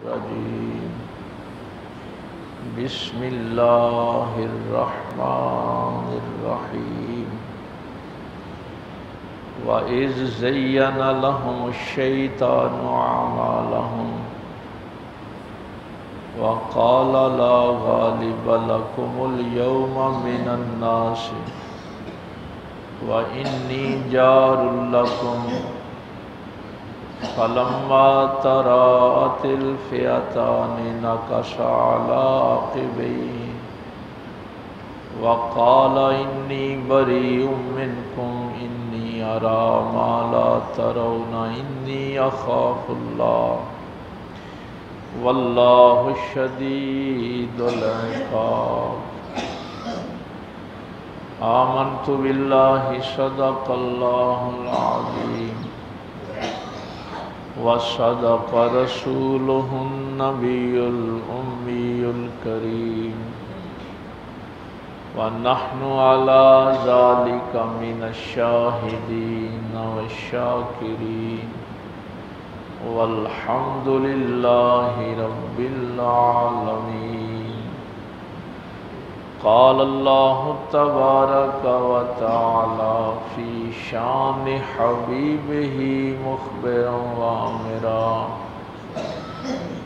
الرجيم بسم الله الرحمن الرحيم وإذ زين لهم الشيطان أعمالهم وقال لا غالب لكم اليوم من الناس وإني جار لكم فلما تراءت الفئتان نكص على عقبيه وقال إني بريء منكم إني أرى ما لا ترون إني أخاف الله والله شديد العقاب آمنت بالله صدق الله العظيم وصدق رسوله النبي الأمي الكريم ونحن على ذلك من الشاهدين والشاكرين والحمد لله رب العالمين قال الله تبارك وتعالى في شان حبيبه مخبرا وآمرا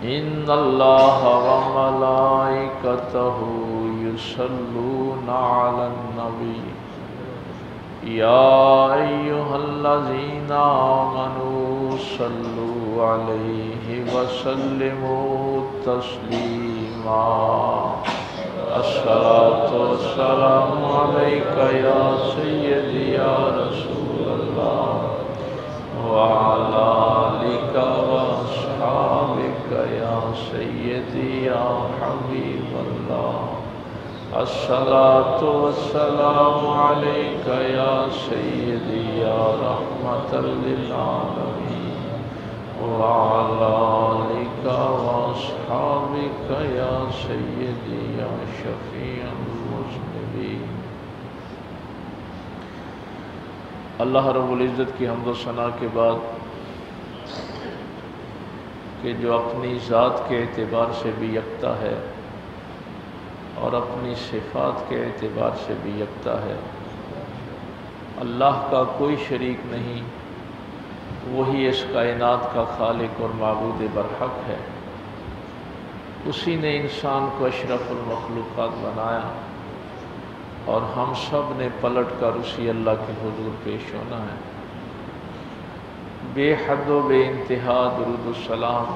إن الله وملائكته يصلون على النبي يا أيها الذين آمنوا صلوا عليه وسلموا تسليما الصلاة والسلام عليك يا سيدي يا رسول الله وعلى آلك وأصحابك يا سيدي يا حبيب الله الصلاة والسلام عليك يا سيدي يا رحمة للعالمين وعلى آلك وأصحابك يا سيدي يا شفيع المذنبين۔ اللہ رب العزت کی حمد و ثنا کے بعد کہ جو اپنی ذات کے اعتبار سے بھی یکتا ہے اور اپنی صفات کے اعتبار سے بھی یکتا ہے، اللہ کا کوئی شریک نہیں، وہی اس کائنات کا خالق اور معبود برحق ہے۔ اسی نے انسان کو اشرف المخلوقات بنایا اور ہم سب نے پلٹ کر اسی اللہ کے حضور پیش ہونا ہے۔ بے حد و بے انتہا درود السلام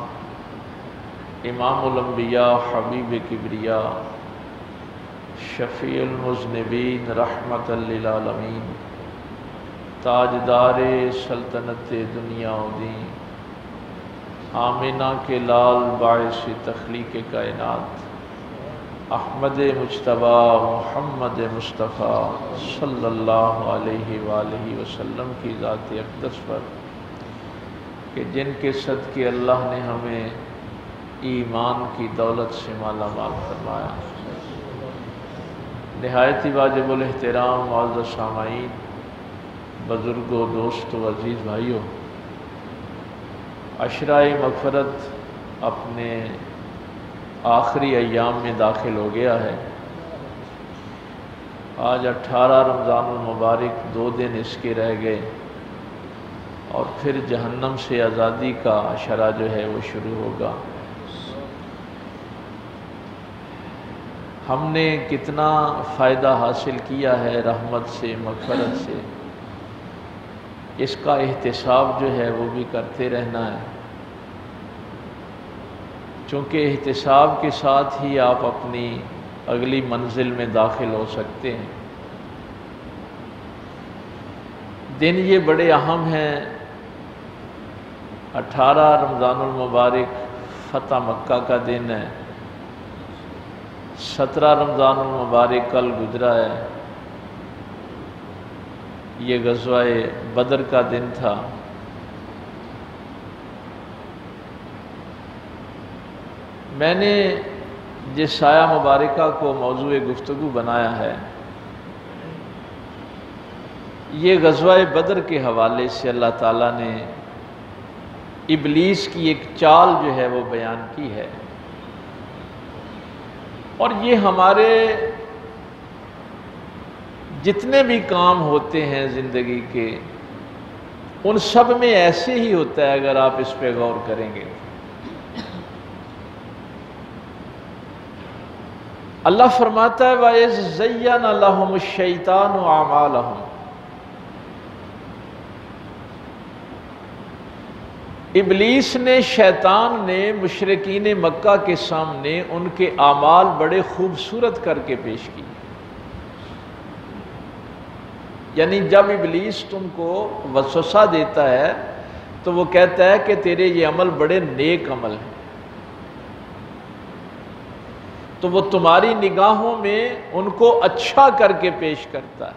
امام الانبیاء حبیب کبریا شفیع المذنبین رحمت للعالمین تاجدار سلطنت دنیا و دین آمنہ کے لال باعث تخلیق کائنات احمد مجتبی محمد مصطفیٰ صلی اللہ علیہ وآلہ وسلم کی ذات اقدس پر کہ جن کے صدقے اللہ نے ہمیں ایمان کی دولت سے مالا مال فرمایا۔ نہایت ہی واجب الاحترام معزز سامعین، بزرگوں، دوستوں، عزیز بھائیوں، عشرۂ مغفرت اپنے آخری ایام میں داخل ہو گیا ہے۔ آج 18 رمضان المبارک 2 دن اس کے رہ گئے اور پھر جہنم سے آزادی کا عشرہ جو ہے وہ شروع ہوگا۔ ہم نے کتنا فائدہ حاصل کیا ہے رحمت سے، مغفرت سے، اس کا احتساب جو ہے وہ بھی کرتے رہنا ہے، چونکہ احتساب کے ساتھ ہی آپ اپنی اگلی منزل میں داخل ہو سکتے ہیں۔ دن یہ بڑے اہم ہیں۔ 18 رمضان المبارک فتح مکہ کا دن ہے، 17 رمضان المبارک کل گزرا ہے، یہ غزوہ بدر کا دن تھا۔ میں نے جس سایہ مبارکہ کو موضوع گفتگو بنایا ہے یہ غزوہ بدر کے حوالے سے اللہ تعالیٰ نے ابلیس کی ایک چال جو ہے وہ بیان کی ہے، اور یہ ہمارے جتنے بھی کام ہوتے ہیں زندگی کے، ان سب میں ایسے ہی ہوتا ہے اگر آپ اس پہ غور کریں گے۔ اللہ فرماتا ہے وَإِذْ زَيَّنَ لَهُمُ الشَّيْطَانُ أَعْمَالَهُمْ، ابلیس نے، شیطان نے مشرکین مکہ کے سامنے ان کے اعمال بڑے خوبصورت کر کے پیش کی۔ یعنی جب ابلیس تم کو وسوسہ دیتا ہے تو وہ کہتا ہے کہ تیرے یہ عمل بڑے نیک عمل ہیں، تو وہ تمہاری نگاہوں میں ان کو اچھا کر کے پیش کرتا ہے۔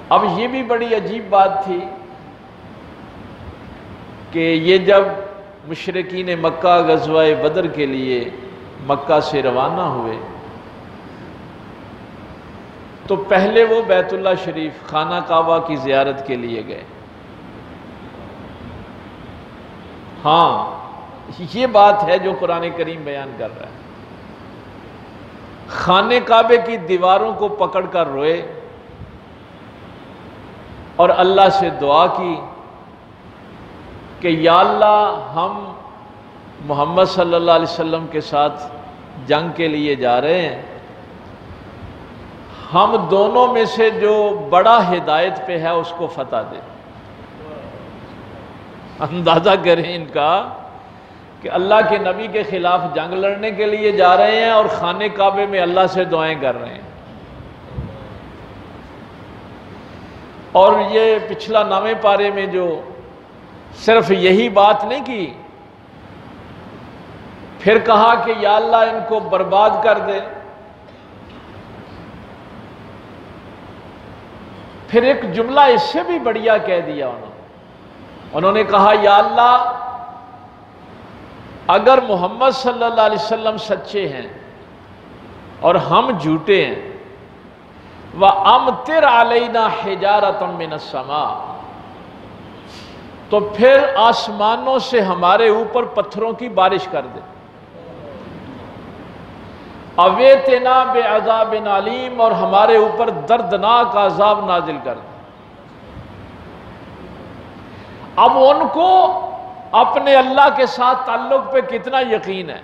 اب یہ بھی بڑی عجیب بات تھی کہ یہ جب مشرکین مکہ غزوہ بدر کے لیے مکہ سے روانہ ہوئے تو پہلے وہ بیت اللہ شریف خانہ کعبہ کی زیارت کے لیے گئے۔ ہاں، یہ بات ہے جو قرآن کریم بیان کر رہا ہے۔ خانہ کعبے کی دیواروں کو پکڑ کر روئے اور اللہ سے دعا کی کہ یا اللہ، ہم محمد صلی اللہ علیہ وسلم کے ساتھ جنگ کے لیے جا رہے ہیں، ہم دونوں میں سے جو بڑا ہدایت پہ ہے اس کو فتح دے۔ اندازہ کریں ان کا کہ اللہ کے نبی کے خلاف جنگ لڑنے کے لیے جا رہے ہیں اور خانہ کعبے میں اللہ سے دعائیں کر رہے ہیں۔ اور یہ پچھلا 9ویں پارے میں جو صرف یہی بات نہیں کی، پھر کہا کہ یا اللہ ان کو برباد کر دے۔ پھر ایک جملہ اس سے بھی بڑھیا کہہ دیا انہوں نے کہا یا اللہ، اگر محمد صلی اللہ علیہ وسلم سچے ہیں اور ہم جھوٹے ہیں، وَأَمْطِرْ عَلَيْنَا حِجَارَةً مِّنَ السَّمَاءِ، تو پھر آسمانوں سے ہمارے اوپر پتھروں کی بارش کر دے۔ اویتنا بعذاب علیم، اور ہمارے اوپر دردناک عذاب نازل کر دے۔ اب ان کو اپنے اللہ کے ساتھ تعلق پہ کتنا یقین ہے،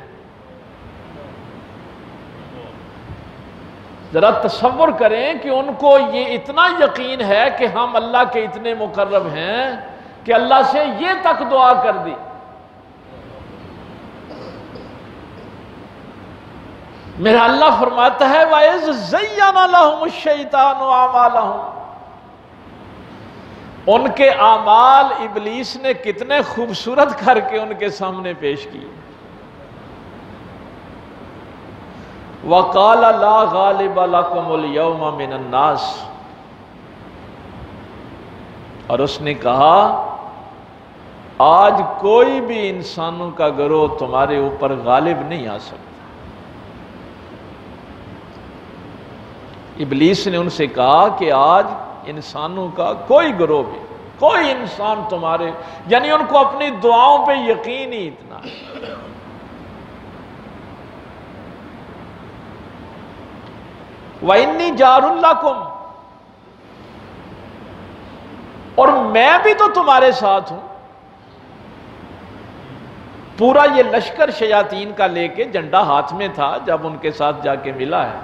ذرا تصور کریں کہ ان کو یہ اتنا یقین ہے کہ ہم اللہ کے اتنے مقرب ہیں کہ اللہ سے یہ تک دعا کر دی۔ میرا اللہ فرماتا ہے وَإِذْ زَيَّنَ لَهُمُ الشَّيْطَانُ أَعْمَالَهُمْ، ان کے اعمال ابلیس نے کتنے خوبصورت کر کے ان کے سامنے پیش کی۔ وَقَالَ لَا غَالِبَ لَكُمُ الْيَوْمَ مِنَ النَّاسِ، اور اس نے کہا آج کوئی بھی انسانوں کا گروہ تمہارے اوپر غالب نہیں آ سکتا۔ ابلیس نے ان سے کہا کہ آج انسانوں کا کوئی گروہ بھی، کوئی انسان تمہارے، یعنی ان کو اپنی دعاؤں پہ یقین ہی اتنا ہے۔ وَإِنِّي جَارٌ لَكُمْ، اور میں بھی تو تمہارے ساتھ ہوں۔ پورا یہ لشکر شیاطین کا لے کے جھنڈا ہاتھ میں تھا جب ان کے ساتھ جا کے ملا ہے،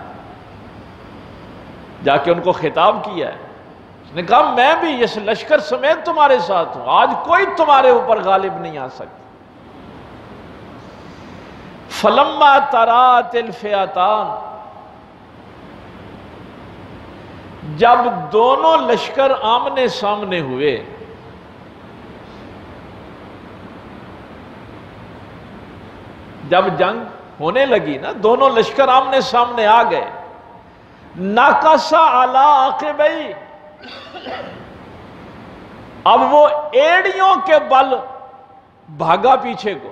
جا کے ان کو خطاب کیا ہے۔ اس نے کہا میں بھی اس لشکر سمیت تمہارے ساتھ ہوں، آج کوئی تمہارے اوپر غالب نہیں آ سکتا۔ فَلَمَّا تَرَأَتِ الْفِئَتَانِ، جب دونوں لشکر آمنے سامنے ہوئے، جب جنگ ہونے لگی نا، دونوں لشکر آمنے سامنے آ گئے، نَكَصَ عَلَىٰ عَقِبَيْهِ، اب وہ ایڑیوں کے بل بھاگا پیچھے کو،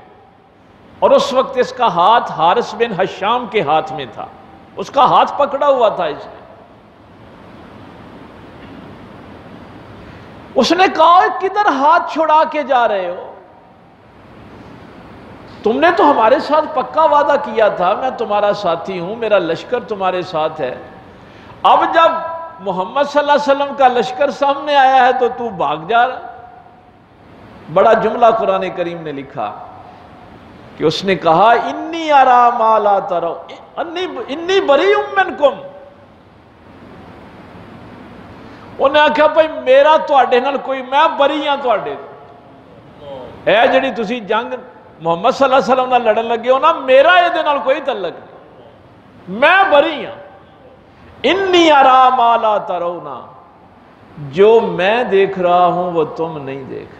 اور اس وقت اس کا ہاتھ حارث بن حشام کے ہاتھ میں تھا، اس کا ہاتھ پکڑا ہوا تھا اس نے۔ اس نے کہا کدھر ہاتھ چھڑا کے جا رہے ہو؟ تم نے تو ہمارے ساتھ پکا وعدہ کیا تھا، میں تمہارا ساتھی ہوں، میرا لشکر تمہارے ساتھ ہے، اب جب محمد صلی اللہ علیہ وسلم کا لشکر سامنے آیا ہے تو تو بھاگ جا رہا۔ بڑا جملہ قرآن کریم نے لکھا کہ اس نے کہا انی ارا ما لا ترو انی بریء منکم، انہیں آکھا بھائی میرا تواڈے نال کوئی، میں بری ہاں تواڈے اے جڑی تسی جنگ محمد صلی اللہ علیہ وسلم نال لڑن لگے ہو نا، میرا یہ دے نال کوئی تعلق نہیں، میں بری ہاں۔ انی ارا ما لا ترونا، جو میں دیکھ رہا ہوں وہ تم نہیں دیکھ رہے۔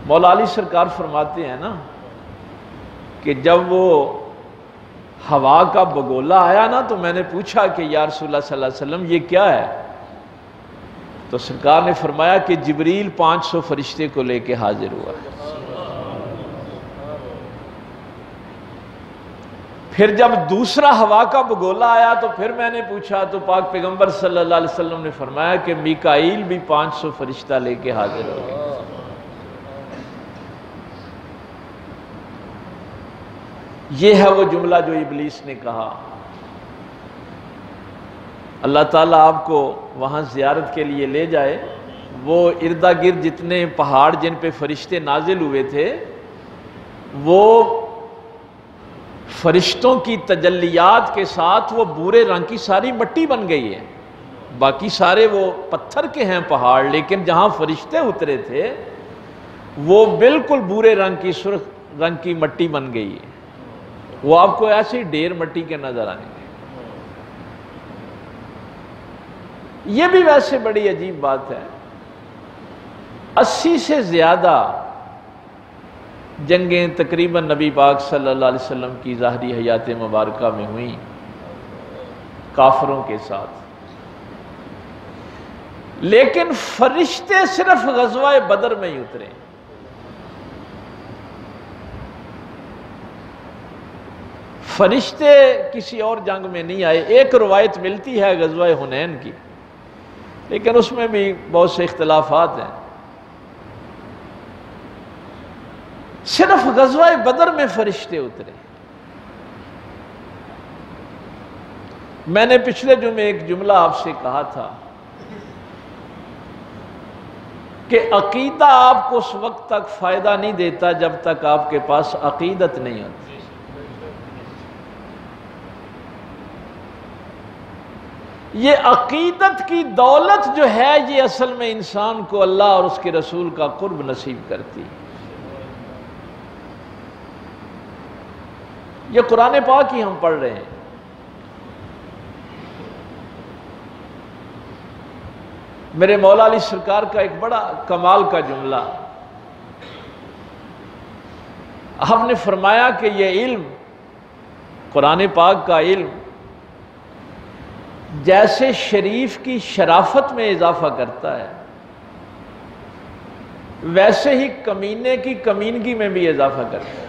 مولا علی سرکار فرماتے ہیں نا کہ جب وہ ہوا کا بگولا آیا نا تو میں نے پوچھا کہ یا رسول اللہ صلی اللہ علیہ وسلم یہ کیا ہے؟ تو سرکار نے فرمایا کہ جبریل 500 فرشتے کو لے کے حاضر ہوا ہے۔ پھر جب دوسرا ہوا کا بگولا آیا تو پھر میں نے پوچھا تو پاک پیغمبر صلی اللہ علیہ وسلم نے فرمایا کہ میکائیل بھی 500 فرشتہ لے کے حاضر ہو گئے۔ یہ ہے وہ جملہ جو ابلیس نے کہا۔ اللہ تعالیٰ آپ کو وہاں زیارت کے لیے لے جائے، وہ اردا گرد جتنے پہاڑ جن پہ فرشتے نازل ہوئے تھے وہ فرشتوں کی تجلیات کے ساتھ وہ بھورے رنگ کی ساری مٹی بن گئی ہے، باقی سارے وہ پتھر کے ہیں پہاڑ، لیکن جہاں فرشتے اترے تھے وہ بالکل بھورے رنگ کی سرخ رنگ کی مٹی بن گئی ہے، وہ آپ کو ایسی ڈھیر مٹی کے نظر آئیں گے۔ یہ بھی ویسے بڑی عجیب بات ہے، 80 سے زیادہ جنگیں تقریباً نبی پاک صلی اللہ علیہ وسلم کی ظاہری حیات مبارکہ میں ہوئیں کافروں کے ساتھ، لیکن فرشتے صرف غزوہ بدر میں ہی اترے۔ فرشتے کسی اور جنگ میں نہیں آئے۔ ایک روایت ملتی ہے غزوہ حنین کی، لیکن اس میں بھی بہت سے اختلافات ہیں، صرف غزوہ بدر میں فرشتے اترے۔ میں نے پچھلے جمعے ایک جملہ آپ سے کہا تھا کہ عقیدہ آپ کو اس وقت تک فائدہ نہیں دیتا جب تک آپ کے پاس عقیدت نہیں ہوتی۔ یہ عقیدت کی دولت جو ہے یہ اصل میں انسان کو اللہ اور اس کے رسول کا قرب نصیب کرتی ہے۔ یہ قرآن پاک ہی ہم پڑھ رہے ہیں۔ میرے مولا علی سرکار کا ایک بڑا کمال کا جملہ، آپ نے فرمایا کہ یہ علم، قرآن پاک کا علم جیسے شریف کی شرافت میں اضافہ کرتا ہے ویسے ہی کمینے کی کمینگی میں بھی اضافہ کرتا ہے۔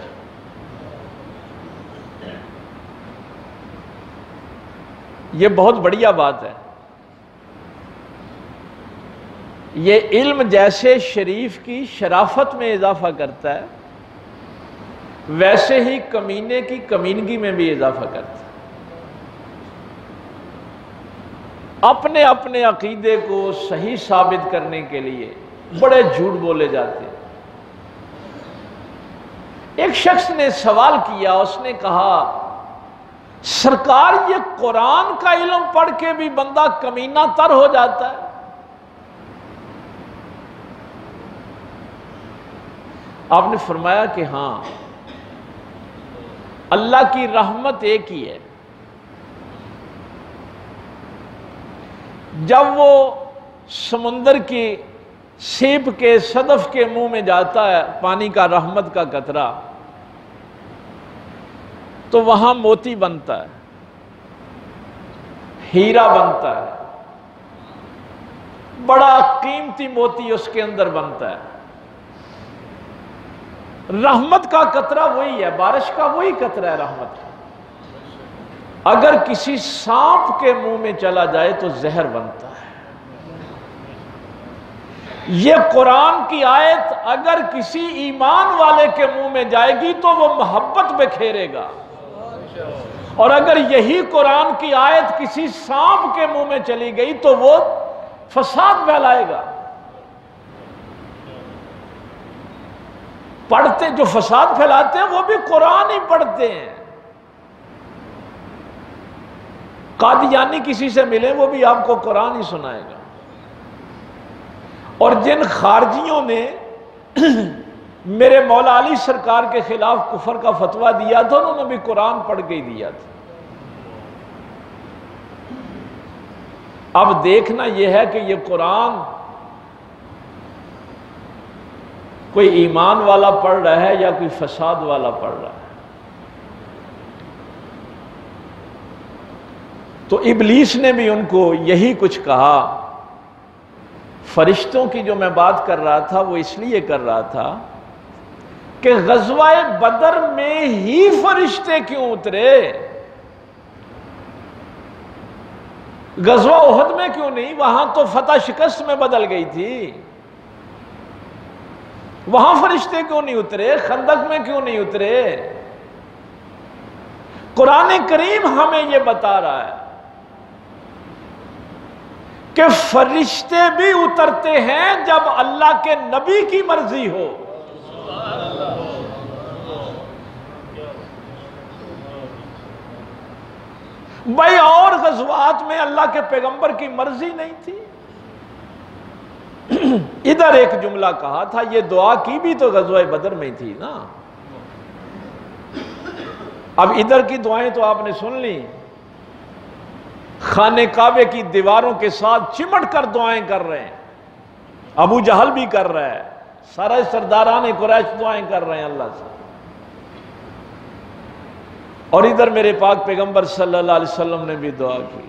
یہ بہت بڑھیا بات ہے۔ یہ علم جیسے شریف کی شرافت میں اضافہ کرتا ہے ویسے ہی کمینے کی کمینگی میں بھی اضافہ کرتا ہے۔ اپنے اپنے عقیدے کو صحیح ثابت کرنے کے لیے بڑے جھوٹ بولے جاتے ہیں۔ ایک شخص نے سوال کیا، اس نے کہا سرکار یہ قرآن کا علم پڑھ کے بھی بندہ کمینہ تر ہو جاتا ہے؟ آپ نے فرمایا کہ ہاں، اللہ کی رحمت ایک ہی ہے، جب وہ سمندر کی سیپ کے صدف کے منہ میں جاتا ہے پانی کا رحمت کا قطرہ، تو وہاں موتی بنتا ہے، ہیرا بنتا ہے، بڑا قیمتی موتی اس کے اندر بنتا ہے۔ رحمت کا قطرہ وہی ہے، بارش کا وہی قطرہ ہے رحمت کا۔ اگر کسی سانپ کے منہ میں چلا جائے تو زہر بنتا ہے۔ یہ قرآن کی آیت اگر کسی ایمان والے کے منہ میں جائے گی تو وہ محبت بکھیرے گا، اور اگر یہی قرآن کی آیت کسی سانپ کے منہ میں چلی گئی تو وہ فساد پھیلائے گا۔ پڑھتے جو فساد پھیلاتے ہیں وہ بھی قرآن ہی پڑھتے ہیں۔ قادیانی کسی سے ملے وہ بھی آپ کو قرآن ہی سنائے گا۔ اور جن خارجیوں نے میرے مولا علی سرکار کے خلاف کفر کا فتویٰ دیا تھا انہوں نے بھی قرآن پڑھ کے ہی دیا تھا۔ اب دیکھنا یہ ہے کہ یہ قرآن کوئی ایمان والا پڑھ رہا ہے یا کوئی فساد والا پڑھ رہا ہے۔ تو ابلیس نے بھی ان کو یہی کچھ کہا۔ فرشتوں کی جو میں بات کر رہا تھا وہ اس لیے کر رہا تھا کہ غزوہ بدر میں ہی فرشتے کیوں اترے، غزوہ احد میں کیوں نہیں؟ وہاں تو فتح شکست میں بدل گئی تھی، وہاں فرشتے کیوں نہیں اترے؟ خندق میں کیوں نہیں اترے؟ قرآن کریم ہمیں یہ بتا رہا ہے کہ فرشتے بھی اترتے ہیں جب اللہ کے نبی کی مرضی ہو۔ بھائی اور غزوات میں اللہ کے پیغمبر کی مرضی نہیں تھی؟ ادھر ایک جملہ کہا تھا، یہ دعا کی بھی تو غزوہ بدر میں تھی نا۔ اب ادھر کی دعائیں تو آپ نے سن لی، خانہ کعبے کی دیواروں کے ساتھ چمٹ کر دعائیں کر رہے ہیں، ابو جہل بھی کر رہا ہے، سارے سرداران قریش دعائیں کر رہے ہیں اللہ سے۔ اور ادھر میرے پاک پیغمبر صلی اللہ علیہ وسلم نے بھی دعا کی،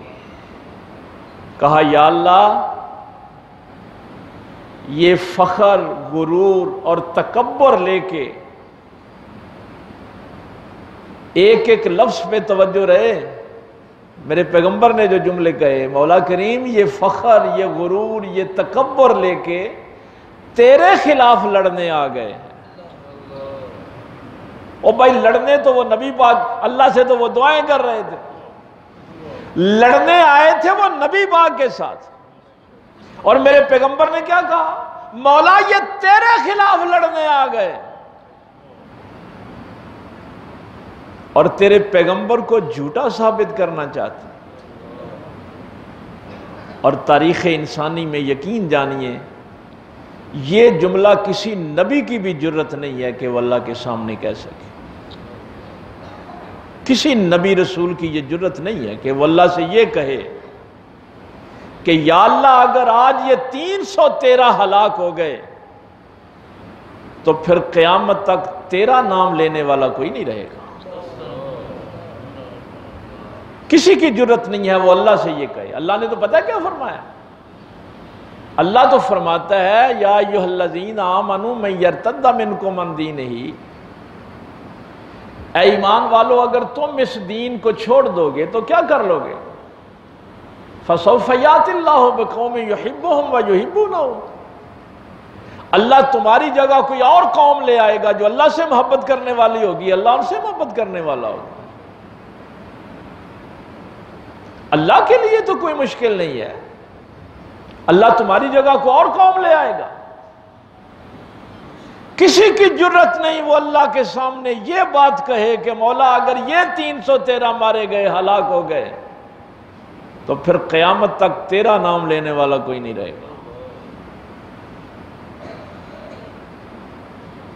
کہا یا اللہ یہ فخر، غرور اور تکبر لے کے ایک ایک لفظ پہ توجہ رہے۔ میرے پیغمبر نے جو جملے کہے، مولا کریم یہ فخر، یہ غرور، یہ تکبر لے کے تیرے خلاف لڑنے آ گئے۔ او بھائی لڑنے تو وہ نبی پاک اللہ سے تو وہ دعائیں کر رہے تھے، لڑنے آئے تھے وہ نبی پاک کے ساتھ۔ اور میرے پیغمبر نے کیا کہا؟ مولا یہ تیرے خلاف لڑنے آ گئے، اور تیرے پیغمبر کو جھوٹا ثابت کرنا چاہتے۔ اور تاریخ انسانی میں یقین جانیے یہ جملہ کسی نبی کی بھی جرت نہیں ہے کہ وہ اللہ کے سامنے کہہ سکے۔ کسی نبی رسول کی یہ جرت نہیں ہے کہ وہ اللہ سے یہ کہے کہ یا اللہ اگر آج یہ 313 ہلاک ہو گئے تو پھر قیامت تک تیرا نام لینے والا کوئی نہیں رہے گا۔ کسی کی جرت نہیں ہے وہ اللہ سے یہ کہے۔ اللہ نے تو پتہ کیا فرمایا؟ اللہ تو فرماتا ہے یا ایھا الذین آمنوا من یرتد منکم عن دینہ، اے ایمان والو اگر تم اس دین کو چھوڑ دو گے تو کیا کر لو گے؟ فسوف یأتی اللہ بقوم یحبہم ویحبونہ، اللہ تمہاری جگہ کوئی اور قوم لے آئے گا جو اللہ سے محبت کرنے والی ہوگی، اللہ ان سے محبت کرنے والا ہوگا۔ اللہ کے لیے تو کوئی مشکل نہیں ہے، اللہ تمہاری جگہ کو اور قوم لے آئے گا۔ کسی کی جرت نہیں وہ اللہ کے سامنے یہ بات کہے کہ مولا اگر یہ 313 مارے گئے، ہلاک ہو گئے، تو پھر قیامت تک تیرا نام لینے والا کوئی نہیں رہے گا۔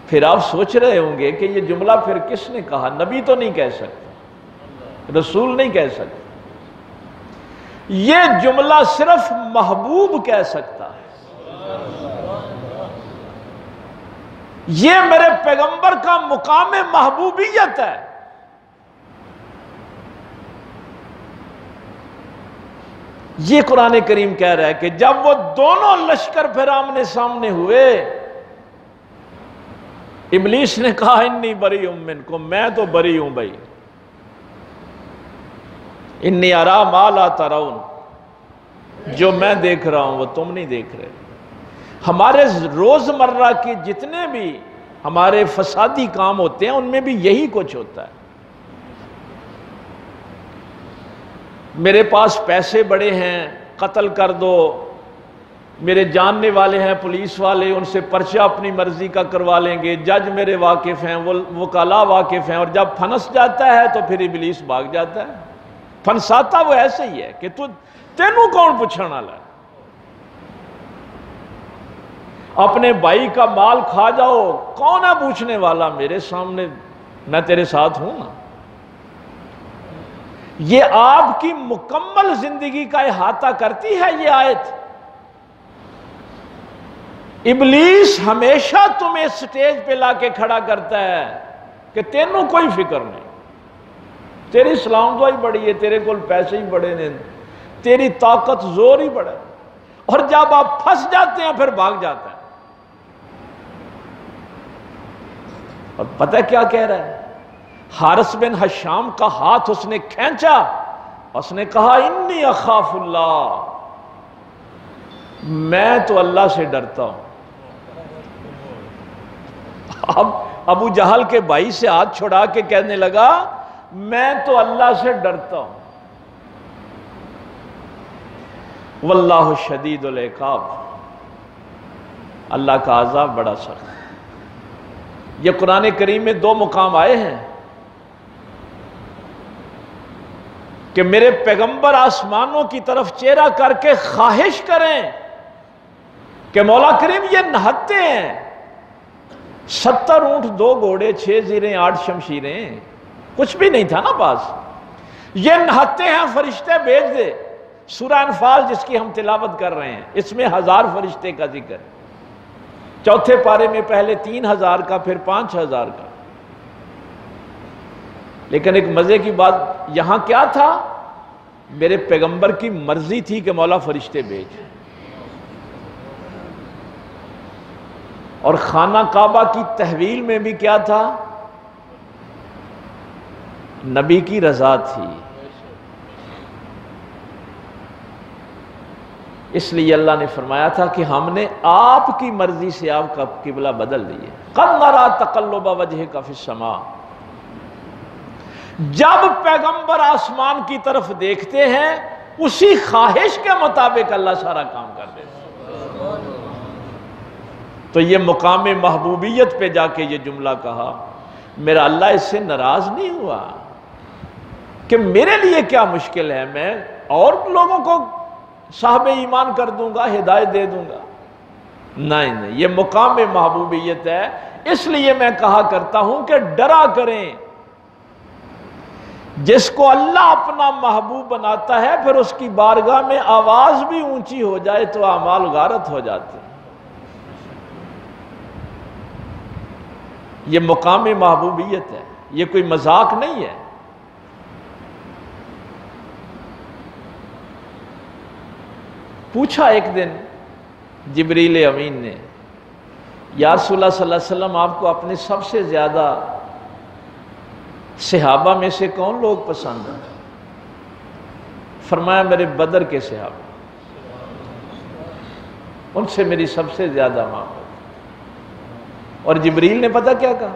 پھر آپ سوچ رہے ہوں گے کہ یہ جملہ پھر کس نے کہا؟ نبی تو نہیں کہہ سکتا، رسول نہیں کہہ سکتا، یہ جملہ صرف محبوب کہہ سکتا ہے۔ یہ میرے پیغمبر کا مقام محبوبیت ہے۔ یہ قرآن کریم کہہ رہا ہے کہ جب وہ دونوں لشکر پھر آمنے سامنے ہوئے، ابلیس نے کہا انی بری منکم، میں تو بری ہوں بھائی، انی ارا ما لا ترون، جو میں دیکھ رہا ہوں وہ تم نہیں دیکھ رہے۔ ہمارے روزمرہ کے جتنے بھی ہمارے فسادی کام ہوتے ہیں ان میں بھی یہی کچھ ہوتا ہے۔ میرے پاس پیسے بڑے ہیں، قتل کر دو، میرے جاننے والے ہیں پولیس والے، ان سے پرچہ اپنی مرضی کا کروا لیں گے، جج میرے واقف ہیں، وکلاء واقف ہیں، اور جب پھنس جاتا ہے تو پھر ابلیس بھاگ جاتا ہے۔ پھنساتا وہ ایسے ہی ہے کہ تینوں کون پوچھنے والا ہے؟ اپنے بھائی کا مال کھا جاؤ، کون ہے پوچھنے والا؟ میرے سامنے میں تیرے ساتھ ہوں نا۔ یہ آپ کی مکمل زندگی کا احاطہ کرتی ہے یہ آیت۔ ابلیس ہمیشہ تمہیں سٹیج پہ لا کے کھڑا کرتا ہے کہ تینوں کوئی فکر نہیں، تیری سلام دعائی بڑی ہے، تیرے کول پیسے ہی بڑے نے، تیری طاقت زور ہی بڑا ہے، اور جب آپ پھنس جاتے ہیں پھر بھاگ جاتا ہے۔ اور پتہ کیا کہہ رہا ہے؟ حارث بن حشام کا ہاتھ اس نے کھینچا، اس نے کہا انی اخاف اللہ، میں تو اللہ سے ڈرتا ہوں۔ اب ابو جہل کے بھائی سے ہاتھ چھڑا کے کہنے لگا میں تو اللہ سے ڈرتا ہوں۔ واللہ شدید العقاب، اللہ کا عذاب بڑا سخت ہے۔ یہ قرآن کریم میں 2 مقام آئے ہیں کہ میرے پیغمبر آسمانوں کی طرف چہرہ کر کے خواہش کریں کہ مولا کریم یہ نہتے ہیں، 70 اونٹ، 2 گھوڑے، 6 زیریں، 8 شمشیریں، کچھ بھی نہیں تھا نا پاس، یہ نہتے ہیں، فرشتے بھیج دے۔ سورہ انفال جس کی ہم تلاوت کر رہے ہیں اس میں 1000 فرشتے کا ذکر، چوتھے پارے میں پہلے 3000 کا، پھر 5000 کا۔ لیکن ایک مزے کی بات یہاں کیا تھا؟ میرے پیغمبر کی مرضی تھی کہ مولا فرشتے بھیج، اور خانہ کعبہ کی تحویل میں بھی کیا تھا؟ نبی کی رضا تھی۔ اس لیے اللہ نے فرمایا تھا کہ ہم نے آپ کی مرضی سے آپ کا قبلہ بدل دیے۔ قَدْ نَرَىٰ تَقَلُّبَ وَجْهِكَ فِي السَّمَاءِ، جب پیغمبر آسمان کی طرف دیکھتے ہیں اسی خواہش کے مطابق اللہ سارا کام کر دیتا ہے۔ تو یہ مقام محبوبیت پہ جا کے یہ جملہ کہا، میرا اللہ اس سے ناراض نہیں ہوا کہ میرے لیے کیا مشکل ہے، میں اور لوگوں کو صاحب ایمان کر دوں گا، ہدایت دے دوں گا۔ نہیں، یہ مقام محبوبیت ہے۔ اس لیے میں کہا کرتا ہوں کہ ڈرا کریں، جس کو اللہ اپنا محبوب بناتا ہے پھر اس کی بارگاہ میں آواز بھی اونچی ہو جائے تو اعمال غارت ہو جاتے ہیں۔ یہ مقام محبوبیت ہے، یہ کوئی مذاق نہیں ہے۔ پوچھا ایک دن جبریل امین نے، یا رسول اللہ صلی اللہ علیہ وسلم آپ کو اپنے سب سے زیادہ صحابہ میں سے کون لوگ پسند ہیں؟ فرمایا میرے بدر کے صحابہ، ان سے میری سب سے زیادہ محبت۔ اور جبریل نے پتہ کیا کہا؟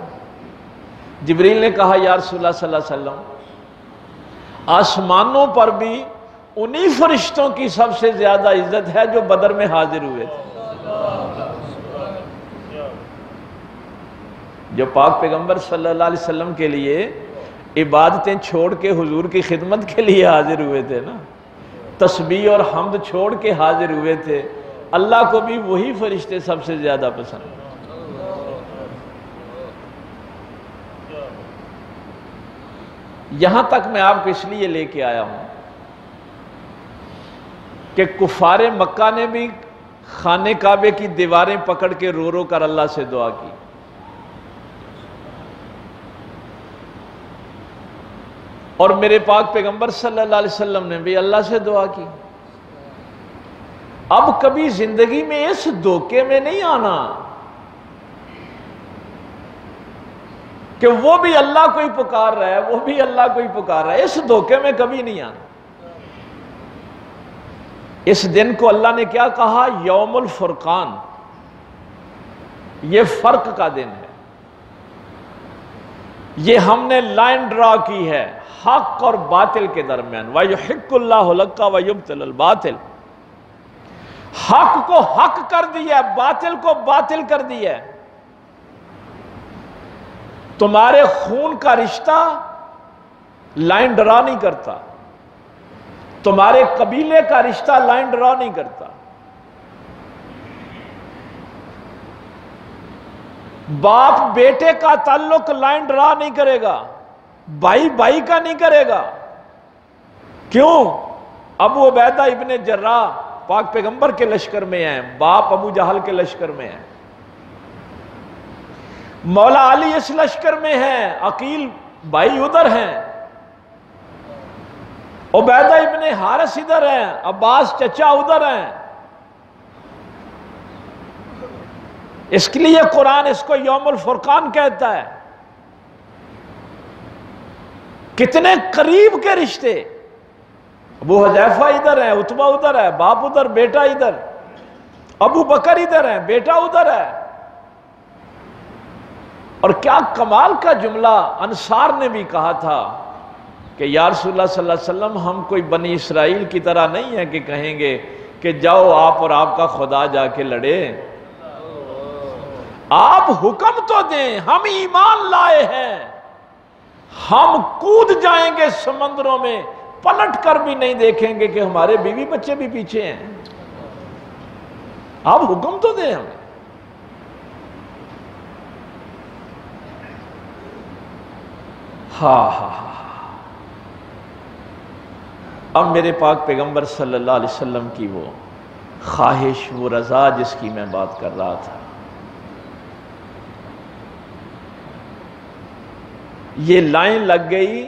جبریل نے کہا یا رسول اللہ صلی اللہ علیہ وسلم، آسمانوں پر بھی انہی فرشتوں کی سب سے زیادہ عزت ہے جو بدر میں حاضر ہوئے تھے، جو پاک پیغمبر صلی اللہ علیہ وسلم کے لیے عبادتیں چھوڑ کے حضور کی خدمت کے لیے حاضر ہوئے تھے نا، تسبیح اور حمد چھوڑ کے حاضر ہوئے تھے۔ اللہ کو بھی وہی فرشتے سب سے زیادہ پسند ہیں۔ یہاں تک میں آپ کو اس لیے لے کے آیا ہوں کہ کفار مکہ نے بھی خانہ کعبے کی دیواریں پکڑ کے رو رو کر اللہ سے دعا کی، اور میرے پاک پیغمبر صلی اللہ علیہ وسلم نے بھی اللہ سے دعا کی۔ اب کبھی زندگی میں اس دھوکے میں نہیں آنا کہ وہ بھی اللہ کو ہی پکار رہا ہے، وہ بھی اللہ کو ہی پکار رہا ہے، اس دھوکے میں کبھی نہیں آنا۔ اس دن کو اللہ نے کیا کہا؟ یوم الفرقان، یہ فرق کا دن ہے۔ یہ ہم نے لائن ڈرا کی ہے حق اور باطل کے درمیان۔ وَيُحِقُّ اللَّهُ الْحَقَّ وَيُبْطِلُ الْبَاطِلَ، حق کو حق کر دیا، باطل کو باطل کر دیا۔ تمہارے خون کا رشتہ لائن ڈرا نہیں کرتا، تمہارے قبیلے کا رشتہ لائن ڈرا نہیں کرتا، باپ بیٹے کا تعلق لائن ڈرا نہیں کرے گا، بھائی بھائی کا نہیں کرے گا۔ کیوں؟ ابو عبیدہ ابن جراح پاک پیغمبر کے لشکر میں ہیں، باپ ابو جہل کے لشکر میں ہیں، مولا علی اس لشکر میں ہیں، عقیل بھائی ادھر ہیں، عبیدہ ابن حارث ادھر ہیں، عباس چچا ادھر ہیں۔ اس کے لیے قرآن اس کو یوم الفرقان کہتا ہے۔ کتنے قریب کے رشتے، ابو حذیفہ ادھر ہے، عتبہ ادھر ہے، باپ ادھر، بیٹا ادھر، ابو بکر ادھر ہے، بیٹا ادھر ہے۔ اور کیا کمال کا جملہ انصار نے بھی کہا تھا کہ یا رسول اللہ صلی اللہ علیہ وسلم، ہم کوئی بنی اسرائیل کی طرح نہیں ہے کہ کہیں گے کہ جاؤ آپ اور آپ کا خدا جا کے لڑے، آپ حکم تو دیں، ہم ایمان لائے ہیں، ہم کود جائیں گے سمندروں میں، پلٹ کر بھی نہیں دیکھیں گے کہ ہمارے بیوی بچے بھی پیچھے ہیں، آپ حکم تو دیں ہمیں۔ ہاں ہاں ہاں۔ اب میرے پاک پیغمبر صلی اللہ علیہ وسلم کی وہ خواہش، وہ رضا جس کی میں بات کر رہا تھا، یہ لائن لگ گئی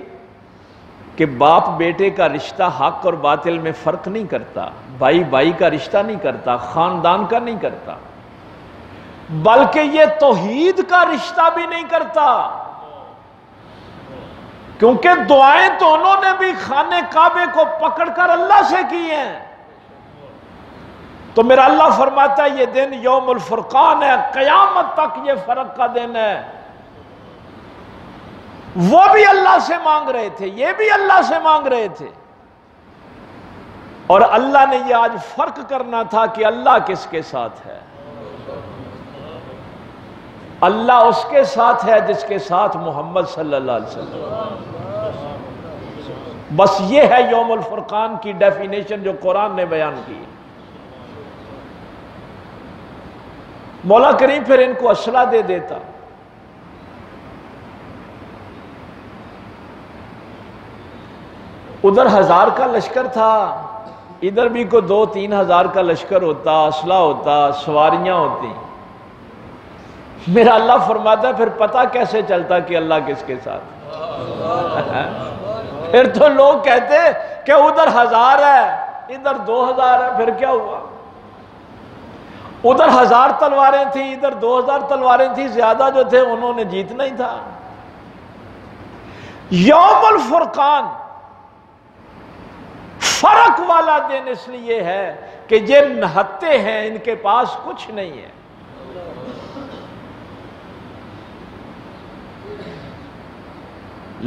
کہ باپ بیٹے کا رشتہ حق اور باطل میں فرق نہیں کرتا، بھائی بھائی کا رشتہ نہیں کرتا، خاندان کا نہیں کرتا، بلکہ یہ توحید کا رشتہ بھی نہیں کرتا، کیونکہ دعائیں تو انہوں نے بھی خانے کعبے کو پکڑ کر اللہ سے کی ہیں۔ تو میرا اللہ فرماتا ہے یہ دن یوم الفرقان ہے، قیامت تک یہ فرق کا دن ہے۔ وہ بھی اللہ سے مانگ رہے تھے، یہ بھی اللہ سے مانگ رہے تھے، اور اللہ نے یہ آج فرق کرنا تھا کہ اللہ کس کے ساتھ ہے۔ اللہ اس کے ساتھ ہے جس کے ساتھ محمد صلی اللہ علیہ وسلم۔ بس یہ ہے یوم الفرقان کی ڈیفینیشن جو قرآن نے بیان کی۔ مولا کریم پھر ان کو اسلحہ دے دیتا، ادھر 1000 کا لشکر تھا، ادھر بھی کوئی 2-3 ہزار کا لشکر ہوتا، اسلحہ ہوتا، سواریاں ہوتی۔ میرا اللہ فرماتا ہے پھر پتہ کیسے چلتا کہ اللہ کس کے ساتھ؟ پھر تو لوگ کہتے کہ ادھر 1000 ہے ادھر 2000 ہے، پھر کیا ہوا؟ ادھر 1000 تلواریں تھیں، ادھر 2000 تلواریں تھیں، زیادہ جو تھے انہوں نے جیتنا ہی تھا۔ یوم الفرقان فرق والا دن اس لیے ہے کہ یہ نہتے ہیں، ان کے پاس کچھ نہیں ہے۔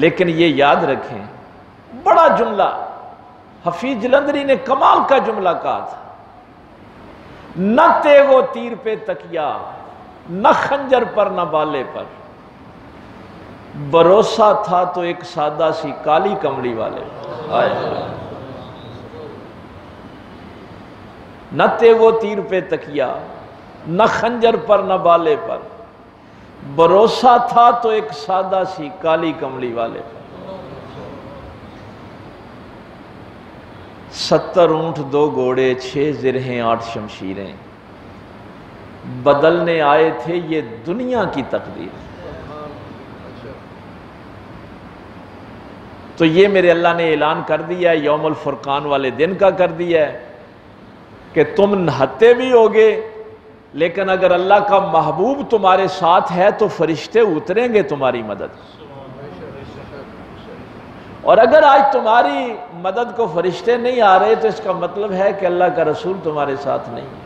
لیکن یہ یاد رکھیں، بڑا جملہ حفیظ جلندری نے کمال کا جملہ کہا تھا، نہ تیغ و تیر پہ تکیا، نہ خنجر پر نہ بالے پر، بھروسہ تھا تو ایک سادہ سی کالی کملی والے۔ نہ تیغ و تیر پہ تکیا، نہ خنجر پر نہ بالے پر، بھروسہ تھا تو ایک سادہ سی کالی کملی والے پر۔ 70 اونٹ 2 گھوڑے 6 زرہیں 8 شمشیریں، بدلنے آئے تھے یہ دنیا کی تقدیر۔ تو یہ میرے اللہ نے اعلان کر دیا ہے یوم الفرقان والے دن کا، کر دیا ہے کہ تم نہتے بھی ہوگے، لیکن اگر اللہ کا محبوب تمہارے ساتھ ہے تو فرشتے اتریں گے تمہاری مدد۔ اور اگر آج تمہاری مدد کو فرشتے نہیں آ رہے تو اس کا مطلب ہے کہ اللہ کا رسول تمہارے ساتھ نہیں ہے۔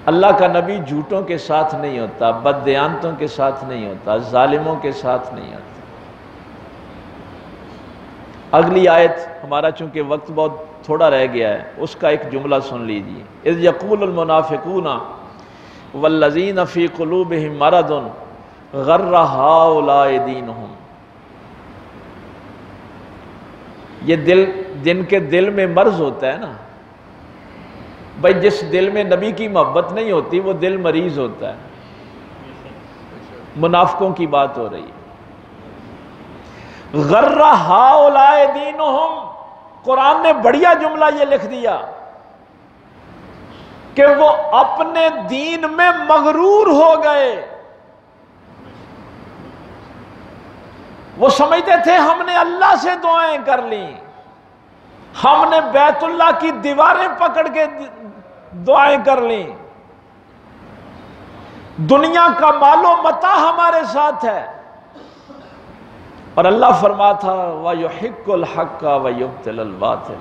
اللہ کا نبی جھوٹوں کے ساتھ نہیں ہوتا، بددیانتوں کے ساتھ نہیں ہوتا، ظالموں کے ساتھ نہیں ہوتا۔ اگلی آیت، ہمارا چونکہ وقت بہت تھوڑا رہ گیا ہے، اس کا ایک جملہ سن لیجئے۔ اذ یقول المنافقون والذین فی قلوبہم مرض غر ہؤلاء دینہم۔ یہ دل، جن کے دل میں مرض ہوتا ہے نا، بھائی جس دل میں نبی کی محبت نہیں ہوتی وہ دل مریض ہوتا ہے۔ منافقوں کی بات ہو رہی ہے۔ غر ہؤلاء دینہم، قرآن نے بڑھیا جملہ یہ لکھ دیا کہ وہ اپنے دین میں مغرور ہو گئے۔ وہ سمجھتے تھے ہم نے اللہ سے دعائیں کر لیں، ہم نے بیت اللہ کی دیواریں پکڑ کے دعائیں کر لیں، دنیا کا مال و متاع ہمارے ساتھ ہے، اور اللہ فرماتا وَيُحِقُّ الْحَقَّ وَيُبْطِلُ الْبَاطِلَ۔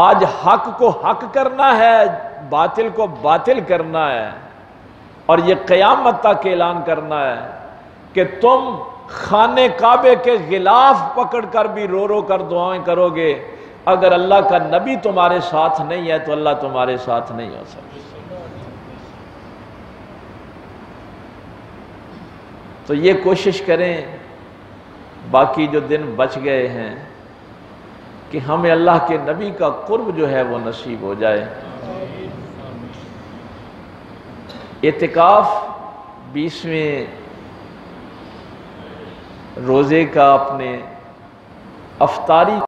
آج حق کو حق کرنا ہے، باطل کو باطل کرنا ہے، اور یہ قیامت تک اعلان کرنا ہے کہ تم خانہ کعبے کے غلاف پکڑ کر بھی رو رو کر دعائیں کرو گے، اگر اللہ کا نبی تمہارے ساتھ نہیں ہے تو اللہ تمہارے ساتھ نہیں ہو سکتا۔ تو یہ کوشش کریں باقی جو دن بچ گئے ہیں کہ ہمیں اللہ کے نبی کا قرب جو ہے وہ نصیب ہو جائے۔ اعتکاف 20ویں روزے کا اپنے افطاری